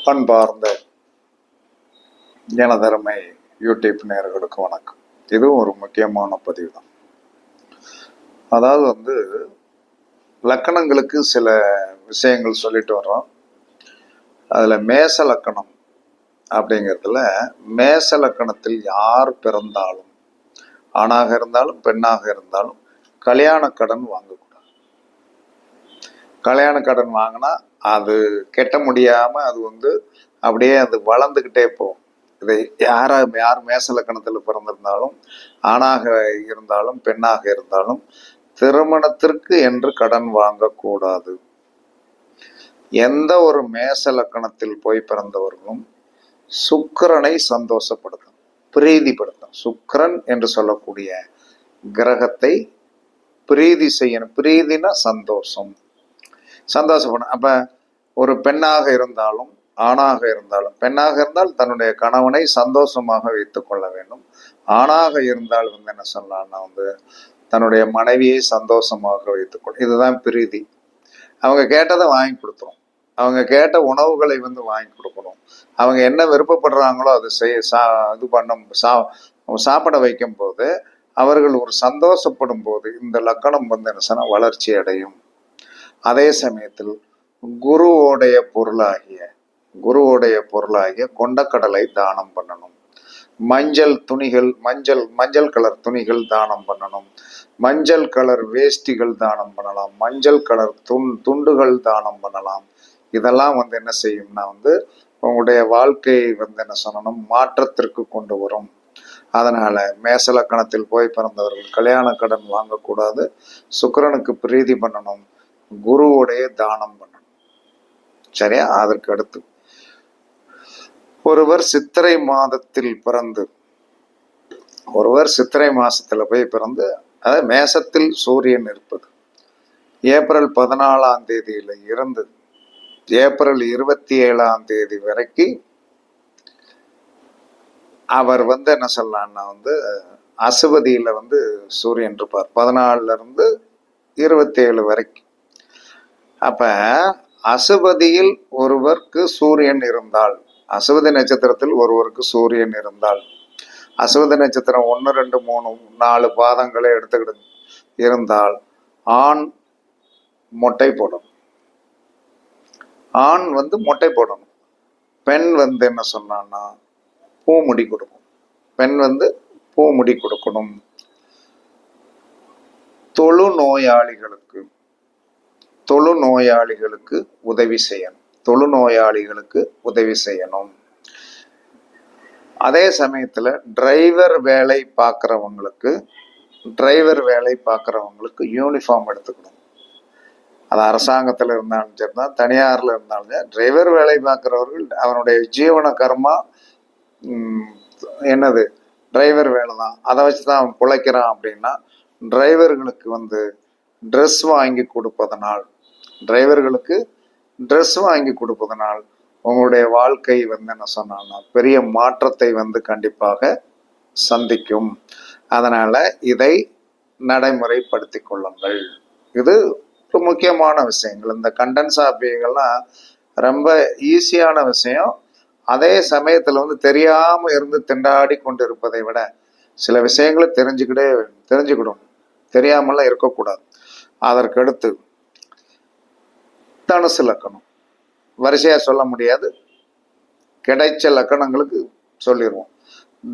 அன்பார்ந்த எனதருமை யூடியூப் நேயர்களுக்கு வணக்கம். இதுவும் ஒரு முக்கியமான பதிவு தான். அதாவது லக்கணங்களுக்கு சில விஷயங்கள் சொல்லிட்டு வர்றோம். அதில் மேச லக்கணம் அப்படிங்கிறதுல மேச லக்கணத்தில் யார் பிறந்தாலும் ஆணாக இருந்தாலும் பெண்ணாக இருந்தாலும் கல்யாண கடன் வாங்கக்கூடாது. கல்யாண கடன் வாங்கினா அது கெட்ட முடியாமல் அது அப்படியே அது வளர்ந்துக்கிட்டே போகும். இதை யார் மேச லக்கணத்தில் பிறந்திருந்தாலும் ஆணாக இருந்தாலும் பெண்ணாக இருந்தாலும் திருமணத்திற்கு என்று கடன் வாங்கக்கூடாது. எந்த ஒரு மேச லக்கணத்தில் போய் பிறந்தவர்களும் சுக்கிரனை சந்தோஷப்படுத்தும், பிரீதிப்படுத்தும். சுக்கிரன் என்று சொல்லக்கூடிய கிரகத்தை பிரீதி செய்யணும். பிரீதினா சந்தோஷம், சந்தோஷப்படும். அப்ப ஒரு பெண்ணாக இருந்தாலும் ஆணாக இருந்தாலும், பெண்ணாக இருந்தால் தன்னுடைய கணவனை சந்தோஷமாக வைத்துக் கொள்ள வேண்டும். ஆணாக இருந்தால் என்ன சொல்லலாம்னா தன்னுடைய மனைவியை சந்தோஷமாக வைத்துக்கொள்ள. இதுதான் பிரீதி. அவங்க கேட்டதை வாங்கி கொடுத்துரும். அவங்க கேட்ட உணவுகளை வாங்கி கொடுக்கணும். அவங்க என்ன விருப்பப்படுறாங்களோ அது சாப்பிட வைக்கும் போது அவர்கள் ஒரு சந்தோஷப்படும் போது இந்த லக்கணம் என்ன சொன்னா வளர்ச்சி அடையும். அதே சமயத்தில் குருவோடைய பொருளாகிய கொண்டக்கடலை தானம் பண்ணணும். மஞ்சள் கலர் துணிகள் தானம் பண்ணணும். மஞ்சள் கலர் வேஷ்டிகள் தானம் பண்ணலாம். மஞ்சள் கலர் துண்டுகள் தானம் பண்ணலாம். இதெல்லாம் என்ன செய்யும்னா உங்களுடைய வாழ்க்கையை என்ன சொல்லணும், மாற்றத்திற்கு கொண்டு வரும். அதனால மேசலக்கணத்தில் போய் பிறந்தவர்கள் கல்யாண கடன் வாங்கக்கூடாது. சுக்கிரனுக்கு பிரீதி பண்ணணும். குருவுடைய தானம் பண்ணணும். சரியா? அதற்கு அடுத்து ஒருவர் சித்திரை மாசத்துல போய் பிறந்து, அதாவது மேசத்தில் சூரியன் இருப்பது ஏப்ரல் 14ஆம் தேதியில இருந்து ஏப்ரல் 27ஆம் தேதி வரைக்கும் அவர் என்ன சொல்லலாம்னா அசுவதியில சூரியன் இருப்பார். 14ல இருந்து 27 வரைக்கும். அப்ப அசுவதியில் ஒருவருக்கு சூரியன் இருந்தால், அசுவதி நட்சத்திரத்தில் ஒருவருக்கு சூரியன் இருந்தால், அசுவதி நட்சத்திரம் 1, 2, 3, 4 பாதங்களை எடுத்துக்கிட்டு இருந்தால் ஆண் மொட்டை போடணும். ஆண் மொட்டை போடணும். பெண் என்ன சொன்னான்னா பூமுடி கொடுக்கும். பெண் பூமுடி கொடுக்கணும். தொழுநோயாளிகளுக்கு உதவி செய்யணும். அதே சமயத்துல டிரைவர் வேலை பார்க்கறவங்களுக்கு யூனிஃபார்ம் எடுத்துக்கணும். அது அரசாங்கத்துல இருந்தாலும் சரிதான், தனியார்ல இருந்தாலும் சரி. டிரைவர் வேலை பார்க்கிறவர்கள் அவனுடைய ஜீவன கர்மா என்னது, டிரைவர் வேலை தான். அதை வச்சுதான் அவன் பிழைக்கிறான். அப்படின்னா டிரைவர்களுக்கு ட்ரெஸ் வாங்கி கொடுப்பதனால் உங்களுடைய வாழ்க்கை என்ன சொன்னா பெரிய மாற்றத்தை கண்டிப்பாக சந்திக்கும். அதனால இதை நடைமுறைப்படுத்தி கொள்ளுங்கள். இது ஒரு முக்கியமான விஷயங்கள். இந்த கண்டென்ஸ் ஆப்பியங்கள்லாம் ரொம்ப ஈஸியான விஷயம். அதே சமயத்துல தெரியாம இருந்து திண்டாடி கொண்டு இருப்பதை விட சில விஷயங்களை தெரிஞ்சுக்கிடும். தெரியாமலாம் இருக்கக்கூடாது. அதற்கடுத்து தனுசு லக்கணம் வரிசையா சொல்ல முடியாது, கிடைச்ச லக்கணங்களுக்கு சொல்லிடுவோம்.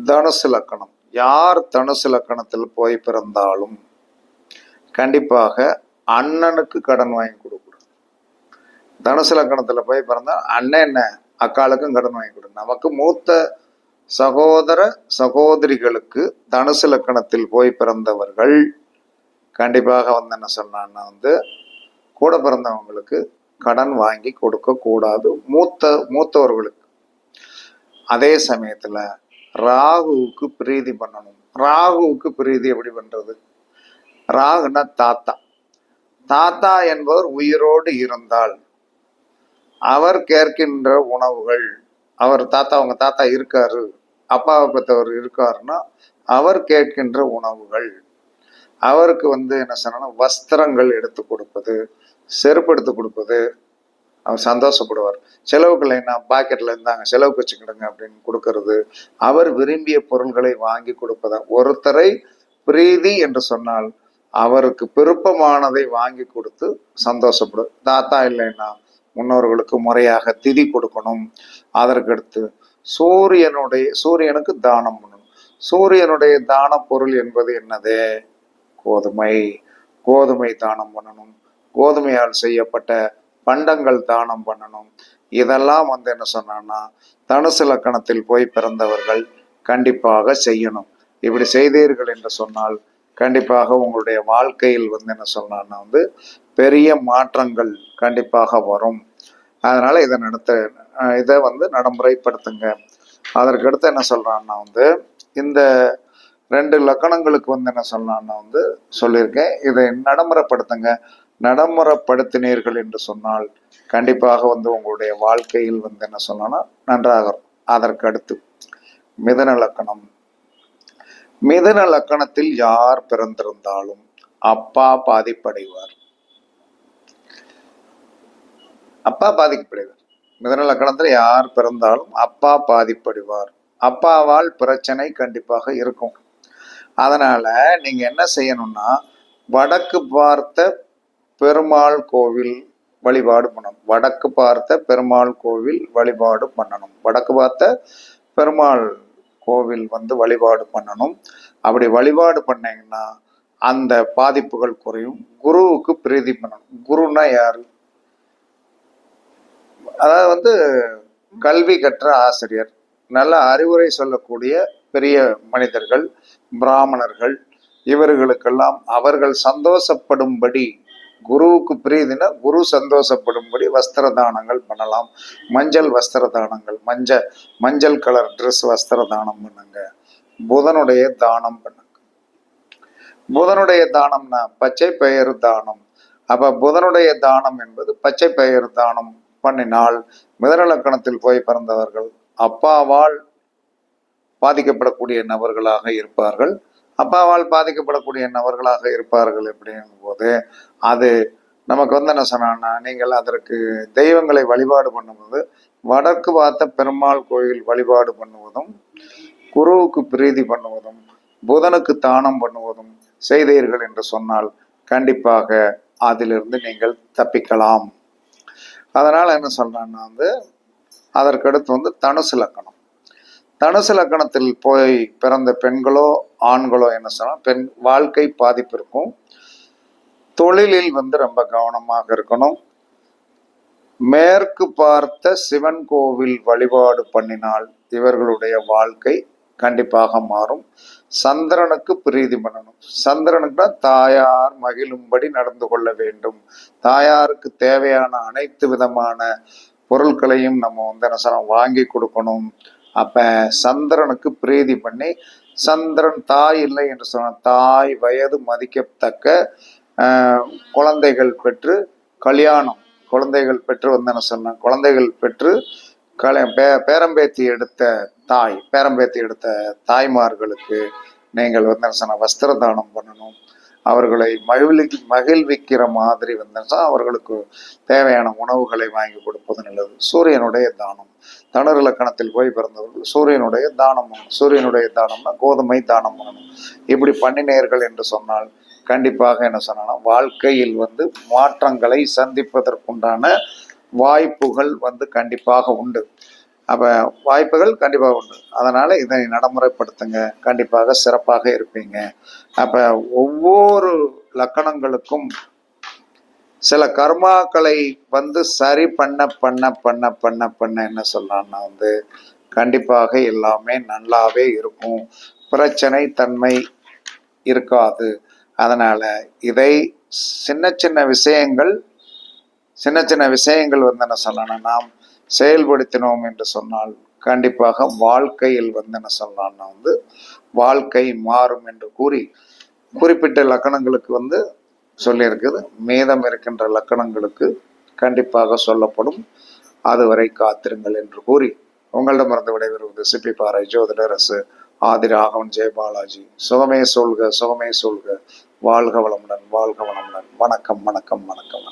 தனுசு லக்கணம். யார் தனுசு லக்கணத்தில் போய் பிறந்தாலும் கண்டிப்பாக அண்ணனுக்கு கடன் வாங்கி கொடுக்கணும். தனுசு லக்கணத்துல போய் பிறந்தா அண்ணன் என்ன அக்காளுக்கும் கடன் வாங்கி கொடுக்கணும். நமக்கு மூத்த சகோதர சகோதரிகளுக்கு தனுசு லக்கணத்தில் போய் பிறந்தவர்கள் கண்டிப்பாக என்ன சொன்னான்னா கூட பிறந்தவங்களுக்கு கடன் வாங்கி கொடுக்க கூடாது, மூத்தவர்களுக்கு. அதே சமயத்துல ராகுவுக்கு பிரீதி பண்ணணும். ராகுவுக்கு பிரீதி எப்படி பண்றது? ராகுனா தாத்தா என்பவர் உயிரோடு இருந்தால் அவர் கேட்கின்ற உணவுகள், உங்க தாத்தா இருக்காரு, அப்பாவை பெற்றவர் இருக்காருன்னா அவர் கேட்கின்ற உணவுகள், அவருக்கு என்ன சொன்னா வஸ்திரங்கள் எடுத்து கொடுப்பது, செருப்பு எடுத்து கொடுப்பது, அவர் சந்தோஷப்படுவார். செலவுகள் என்ன, பாக்கெட்ல இருந்தாங்க செலவுக்கு வச்சுக்கிடுங்க அப்படின்னு கொடுக்கறது, அவர் விரும்பிய பொருள்களை வாங்கி கொடுப்பதா. ஒருத்தரை பிரீதி என்று சொன்னால் அவருக்கு விருப்பமானதை வாங்கி கொடுத்து சந்தோஷப்படும். தாத்தா இல்லைன்னா முன்னோர்களுக்கு முறையாக திதி கொடுக்கணும். அதற்கடுத்து சூரியனுக்கு தானம் பண்ணணும். சூரியனுடைய தான பொருள் என்பது என்னது? கோதுமை. கோதுமை தானம் பண்ணணும். கோதுமையால் செய்யப்பட்ட பண்டங்கள் தானம் பண்ணணும். இதெல்லாம் என்ன சொன்னா தனுசு லக்கணத்தில் போய் பிறந்தவர்கள் கண்டிப்பாக செய்யணும். இப்படி செய்தீர்கள் என்று சொன்னால் கண்டிப்பாக உங்களுடைய வாழ்க்கையில் என்ன சொன்னா பெரிய மாற்றங்கள் கண்டிப்பாக வரும். அதனால இதை நடைமுறைப்படுத்துங்க. அதற்கடுத்து என்ன சொல்றான்னா இந்த 2 லக்கணங்களுக்கு என்ன சொன்னான்னா சொல்லியிருக்கேன். இதை நடைமுறைப்படுத்துங்க. நடைமுறைப்படுத்தினீர்கள் என்று சொன்னால் கண்டிப்பாக உங்களுடைய வாழ்க்கையில் என்ன சொன்னா நன்றாக இருக்கும். அதற்கடுத்து மிதுன லக்கணம். மிதுன லக்கணத்தில் யார் பிறந்திருந்தாலும் அப்பா பாதிப்படைவார். அப்பா பாதிக்கப்படுவார். மிதுன லக்கணத்தில் யார் பிறந்தாலும் அப்பா பாதிப்படைவார். அப்பாவால் பிரச்சனை கண்டிப்பாக இருக்கும். அதனால நீங்க என்ன செய்யணும்னா வடக்கு பார்த்த பெருமாள் கோவில் வழிபாடு பண்ணணும். வடக்கு பார்த்த பெருமாள் கோவில் வழிபாடு பண்ணணும். வடக்கு பார்த்த பெருமாள் கோவில் வழிபாடு பண்ணணும். அப்படி வழிபாடு பண்ணீங்கன்னா அந்த பாதிப்புகள் குறையும். குருவுக்கு பிரீதி பண்ணணும். குருன்னா யாரு? அதாவது கல்வி கற்ற ஆசிரியர், நல்ல அறிவுரை சொல்லக்கூடிய பெரிய மனிதர்கள், பிராமணர்கள், இவர்களுக்கெல்லாம் அவர்கள் சந்தோஷப்படும்படி, குருவுக்கு பிரீதினா குரு சந்தோஷப்படும்படி வஸ்திர தானங்கள் பண்ணலாம். மஞ்சள் வஸ்திர தானங்கள், மஞ்சள் கலர் ட்ரெஸ் வஸ்திர தானம் பண்ணுங்க. புதனுடைய தானம் பண்ணுங்க. புதனுடைய தானம்னா பச்சை பயிறு தானம். அப்ப புதனுடைய தானம் என்பது பச்சை பயிறு தானம் பண்ணினால் மிதுன லக்கணத்தில் போய் பிறந்தவர்கள் அப்பாவால் பாதிக்கப்படக்கூடிய நபர்களாக இருப்பார்கள். அப்பாவால் பாதிக்கப்படக்கூடிய நபர்களாக இருப்பார்கள் அப்படிங்கும் போது அது நமக்கு என்ன சொன்னா நீங்கள் அதற்கு தெய்வங்களை வழிபாடு பண்ணுவது வடக்கு பார்த்த பெருமாள் கோயில் வழிபாடு பண்ணுவதும், குருவுக்கு பிரீதி பண்ணுவதும், புதனுக்கு தானம் பண்ணுவதும் செய்தீர்கள் என்று சொன்னால் கண்டிப்பாக அதிலிருந்து நீங்கள் தப்பிக்கலாம். அதனால என்ன சொல்றான்னா அதற்கடுத்து தனுசு லக்கணம். தனுசு லக்கணத்தில் போய் பிறந்த பெண்களோ ஆண்களோ என்ன சொன்னா பெண் வாழ்க்கை பாதிப்பு இருக்கும். தொழிலில் ரொம்ப கவனமாக இருக்கணும். மேற்கு பார்த்த சிவன் கோவில் வழிபாடு பண்ணினால் இவர்களுடைய வாழ்க்கை கண்டிப்பாக மாறும். சந்திரனுக்கு பிரீதி பண்ணணும். சந்திரனுக்குனா தாயார் மகிழும்படி நடந்து கொள்ள வேண்டும். தாயாருக்கு தேவையான அனைத்து விதமான பொருட்களையும் நம்ம என்ன சொன்னா வாங்கி கொடுக்கணும். அப்ப சந்திரனுக்கு பிரீதி பண்ணி, சந்திரன் தாய் இல்லை என்று சொன்ன தாய் வயது மதிக்கத்தக்க குழந்தைகள் பெற்று கல்யாணம், குழந்தைகள் பெற்று என்ன சொன்ன குழந்தைகள் பெற்று பேரம்பேத்தி எடுத்த பேரம்பேத்தி எடுத்த தாய்மார்களுக்கு நீங்கள் என்ன சொன்ன வஸ்திர தானம் பண்ணணும். அவர்களை மகிழ்விக்கிற மாதிரி அவர்களுக்கு தேவையான உணவுகளை வாங்கி கொடுப்பது நல்லது. சூரியனுடைய தானம். தனுர் லக்கணத்தில் போய் பிறந்தவர்கள் சூரியனுடைய தானம் பண்ணணும். சூரியனுடைய தானம்னா கோதுமை தானம் பண்ணணும். இப்படி பண்ணினீர்கள் என்று சொன்னால் கண்டிப்பாக என்ன சொன்னா வாழ்க்கையில் மாற்றங்களை சந்திப்பதற்குண்டான வாய்ப்புகள் கண்டிப்பாக உண்டு. அப்ப வாய்ப்புகள் கண்டிப்பாக உண்டு. அதனால இதை நடைமுறைப்படுத்துங்க. கண்டிப்பாக சிறப்பாக இருப்பீங்க. அப்ப ஒவ்வொரு லக்கணங்களுக்கும் சில கர்மாக்களை சரி பண்ண பண்ண பண்ண பண்ண பண்ண என்ன சொல்லலாம்னா கண்டிப்பாக எல்லாமே நல்லாவே இருக்கும். பிரச்சனை தன்மை இருக்காது. அதனால இதை சின்ன சின்ன விஷயங்கள் என்ன சொல்லணும் நாம் செயல்படுத்தினோம் என்று சொன்னால் கண்டிப்பாக வாழ்க்கையில் என்ன சொல்லலாம்னா வாழ்க்கை மாறும் என்று கூறி குறிப்பிட்ட லக்கணங்களுக்கு சொல்லியிருக்குது. மீதம் இருக்கின்ற லக்கணங்களுக்கு கண்டிப்பாக சொல்லப்படும். அதுவரை காத்திருங்கள் என்று கூறி உங்களிடமிருந்து விடைபெறுவது சிப்பிப்பாறை ஜோதிடரசு ஆதிராகவன் ஜெயபாலாஜி. சுகமே சொல்க, சுகமே சொல்க. வாழ்க வளமுடன், வாழ்க வளமுடன். வணக்கம், வணக்கம், வணக்கம்.